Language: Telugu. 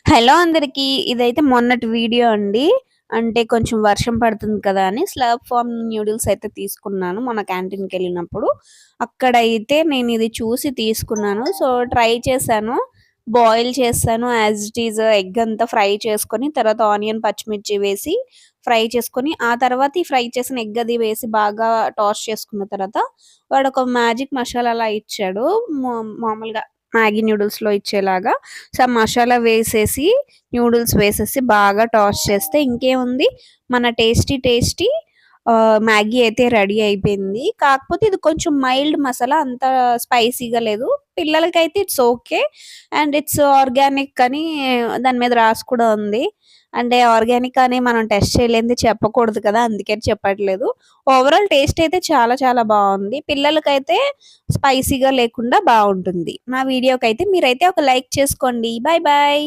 హలో అందరికి. ఇదైతే మొన్నటి వీడియో అండి. అంటే కొంచెం వర్షం పడుతుంది కదా అని స్లర్ప్ ఫార్మ్ న్యూడిల్స్ అయితే తీసుకున్నాను మన క్యాంటీన్‌కెళ్ళినప్పుడు. అక్కడైతే నేను ఇది చూసి తీసుకున్నాను. సో, ట్రై చేశాను. బాయిల్ చేశాను యాస్ ఇట్ ఈజ్ ఎగ్ అంతా ఫ్రై చేసుకొని, తర్వాత ఆనియన్, పచ్చిమిర్చి వేసి ఫ్రై చేసుకొని, ఆ తర్వాత ఈ ఫ్రై చేసిన ఎగ్ అది వేసి బాగా టాస్ చేసుకున్న తర్వాత వాడొక మ్యాజిక్ మసాలా అలా ఇచ్చాడు. మామూలుగా మ్యాగీ నూడిల్స్‌లో ఇచ్చేలాగా. సో, ఆ మసాలా వేసేసి, నూడిల్స్ వేసేసి బాగా టాస్ చేస్తే ఇంకేముంది మన టేస్టీ మ్యాగీ అయితే రెడీ అయిపోయింది. కాకపోతే ఇది కొంచెం మైల్డ్ మసాలా అంత స్పైసీగా లేదు. పిల్లలకైతే it's okay. And it's organic అని దాని మీద రాసి కూడా ఉంది. అంటే ఆర్గానిక్ అని మనం టెస్ట్ చేయలేనిది చెప్పకూడదు కదా! అందుకని చెప్పట్లేదు. ఓవరాల్ టేస్ట్ అయితే చాలా చాలా బావుంది. పిల్లలకైతే స్పైసీగా లేకుండా బావుంటుంది. నా వీడియోకైతే మీరైతే ఒక లైక్ చేసుకోండి. Bye bye.